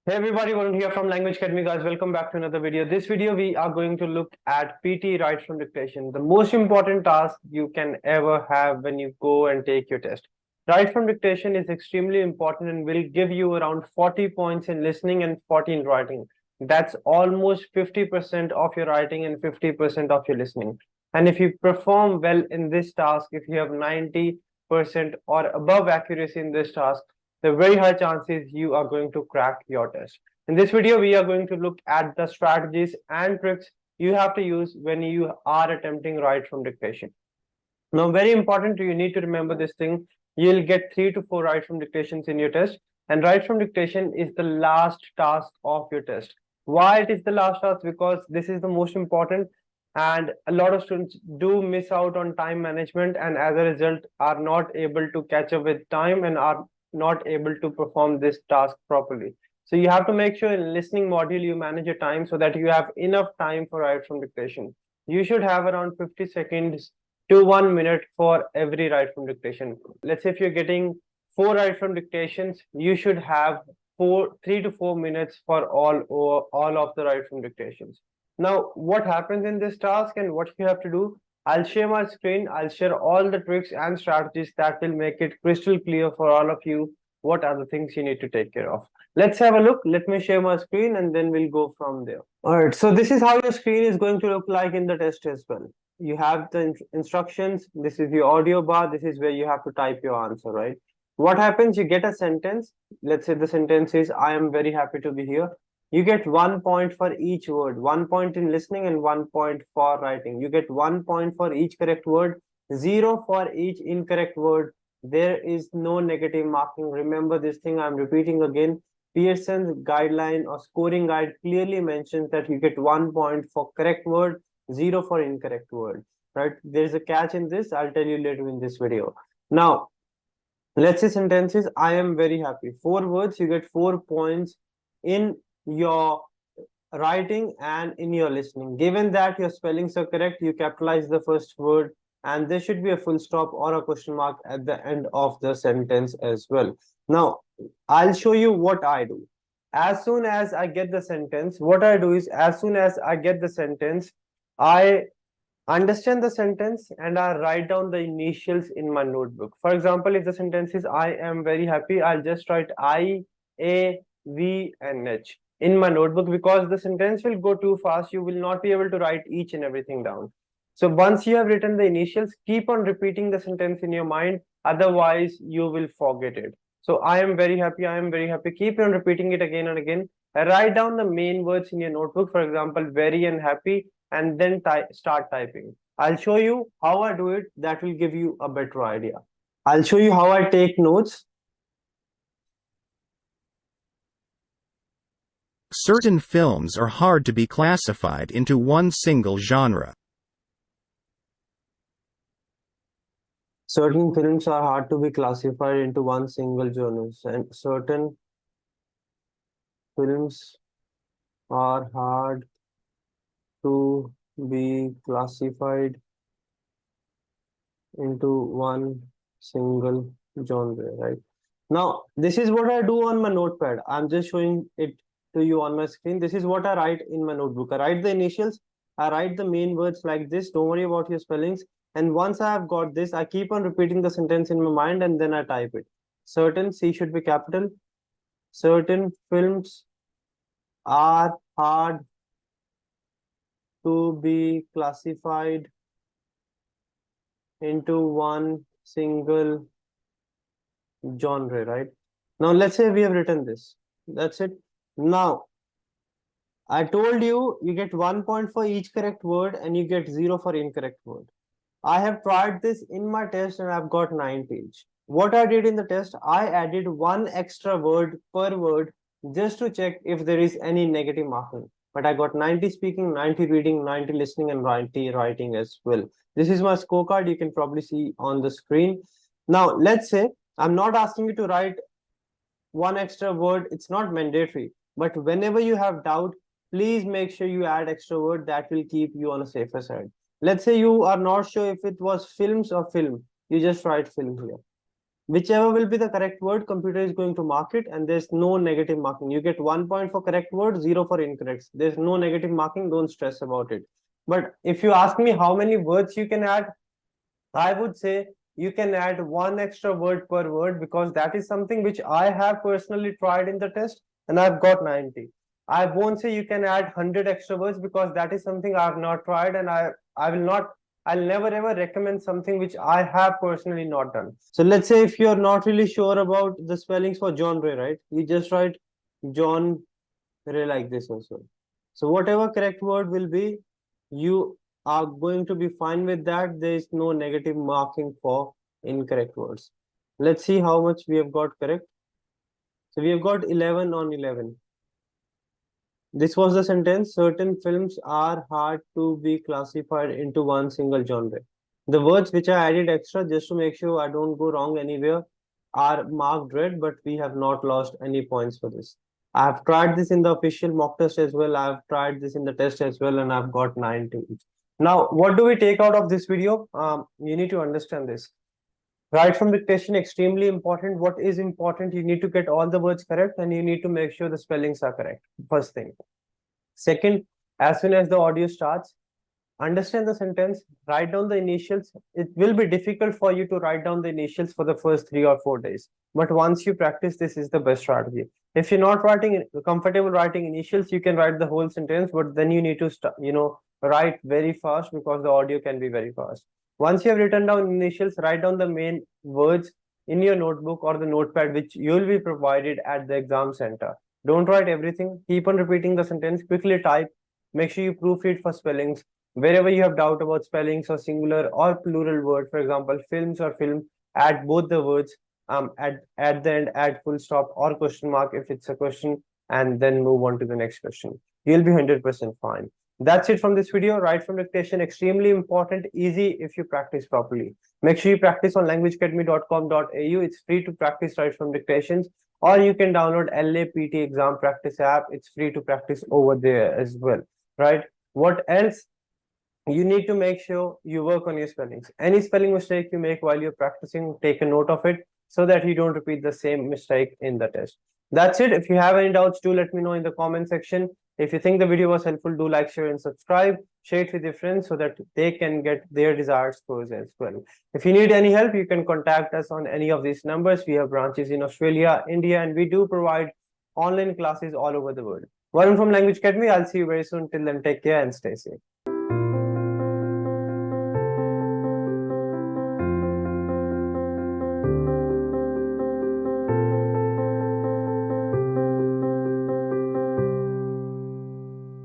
Hey everybody, Varun here from Language Academy, guys. Welcome back to another video. This video we are going to look at PT, right from dictation, the most important task you can ever have when you go and take your test. Right from dictation is extremely important and will give you around 40 points in listening and 40 in writing. That's almost 50% of your writing and 50% of your listening. And if you perform well in this task, if you have 90% or above accuracy in this task, the very high chances you are going to crack your test. In this video, we are going to look at the strategies and tricks you have to use when you are attempting right from dictation. Now, very important, you need to remember this thing. You'll get 3 to 4 right from dictations in your test, and right from dictation is the last task of your test. Why it is the last task? Because this is the most important, and a lot of students do miss out on time management, and as a result, are not able to catch up with time and are not able to perform this task properly. So you have to make sure in listening module you manage your time so that you have enough time for right from dictation. You should have around 50 seconds to 1 minute for every write from dictation. Let's say if you're getting 4 write from dictations, you should have 3 to 4 minutes for all of the write from dictations. Now, what happens in this task and what you have to do? I'll share my screen. I'll share all the tricks and strategies that will make it crystal clear for all of you what are the things you need to take care of. Let's have a look. Let me share my screen and then we'll go from there. All right, so this is how your screen is going to look like in the test as well. You have the instructions. This is your audio bar. This is where you have to type your answer, right? What happens? You get a sentence. Let's say the sentence is, I am very happy to be here. You get 1 point for each word, 1 point in listening and 1 point for writing. You get 1 point for each correct word, zero for each incorrect word. There is no negative marking. Remember this thing, I'm repeating again. Pearson's guideline or scoring guide clearly mentions that you get 1 point for correct word, zero for incorrect word, right? There's a catch in this. I'll tell you later in this video. Now, let's say sentences. I am very happy. 4 words, you get 4 points in your writing and in your listening. Given that your spellings are correct, you capitalize the first word, and there should be a full stop or a question mark at the end of the sentence as well. Now, I'll show you what I do. As soon as I get the sentence, what I do is, as soon as I get the sentence, I understand the sentence and I write down the initials in my notebook. For example, if the sentence is I am very happy, I'll just write I, A, V, and H in my notebook, because the sentence will go too fast. You will not be able to write each and everything down. So once you have written the initials, keep on repeating the sentence in your mind. Otherwise, you will forget it. So I am very happy. I am very happy. Keep on repeating it again and again. Write down the main words in your notebook. For example, very and happy, and then start typing. I'll show you how I do it. That will give you a better idea. I'll show you how I take notes. Certain films are hard to be classified into one single genre. Certain films are hard to be classified into one single genre, and certain films are hard to be classified into one single genre, right? Now, this is what I do on my notepad. I'm just showing it to you on my screen. This is what I write in my notebook. I write the initials, I write the main words like this. Don't worry about your spellings. And once I have got this, I keep on repeating the sentence in my mind and then I type it. Certain, C should be capital. Certain films are hard to be classified into one single genre, right? Now, let's say we have written this. That's it. Now, I told you, you get 1 point for each correct word and you get zero for incorrect word. I have tried this in my test and I've got 90. What I did in the test, I added one extra word per word just to check if there is any negative marking. But I got 90 speaking, 90 reading, 90 listening, and 90 writing as well. This is my scorecard. You can probably see on the screen. Now, let's say I'm not asking you to write one extra word. It's not mandatory. But whenever you have doubt, please make sure you add extra word. That will keep you on a safer side. Let's say you are not sure if it was films or film. You just write film here. Whichever will be the correct word, computer is going to mark it, and there's no negative marking. You get 1 point for correct word, 0 for incorrect. There's no negative marking, don't stress about it. But if you ask me how many words you can add, I would say you can add one extra word per word, because that is something which I have personally tried in the test and I've got 90. I won't say you can add 100 extra words, because that is something I have not tried, and I will not, I'll never ever recommend something which I have personally not done. So let's say if you're not really sure about the spellings for genre, right? You just write genre like this also. So whatever correct word will be, you are going to be fine with that. There is no negative marking for incorrect words. Let's see how much we have got correct. So we have got 11 on 11. This was the sentence: certain films are hard to be classified into one single genre. The words which I added extra just to make sure I don't go wrong anywhere are marked red, but we have not lost any points for this. I have tried this in the official mock test as well. I have tried this in the test as well, and I've got 90. Now, what do we take out of this video? You need to understand this. Right from dictation, extremely important. What is important? You need to get all the words correct, and you need to make sure the spellings are correct. First thing. Second, as soon as the audio starts, understand the sentence, write down the initials. It will be difficult for you to write down the initials for the first 3 or 4 days. But once you practice, this is the best strategy. If you're not comfortable writing initials, you can write the whole sentence, but then you need to write very fast, because the audio can be very fast. Once you have written down initials, write down the main words in your notebook or the notepad, which you will be provided at the exam center. Don't write everything. Keep on repeating the sentence. Quickly type. Make sure you proofread for spellings. Wherever you have doubt about spellings or singular or plural word, for example, films or film, add both the words. At the end, add full stop or question mark if it's a question, and then move on to the next question. You'll be 100% fine. That's it from this video. Right from dictation, extremely important, easy if you practice properly. Make sure you practice on languageacademy.com.au. It's free to practice right from dictations, or you can download LAPT exam practice app. It's free to practice over there as well, right? What else? You need to make sure you work on your spellings. Any spelling mistake you make while you're practicing, take a note of it so that you don't repeat the same mistake in the test. That's it. If you have any doubts, do let me know in the comment section. If you think the video was helpful, do like, share, and subscribe. Share it with your friends so that they can get their desired scores as well. If you need any help, you can contact us on any of these numbers. We have branches in Australia, India, and we do provide online classes all over the world. Varun from Language Academy. I'll see you very soon. Till then, take care and stay safe.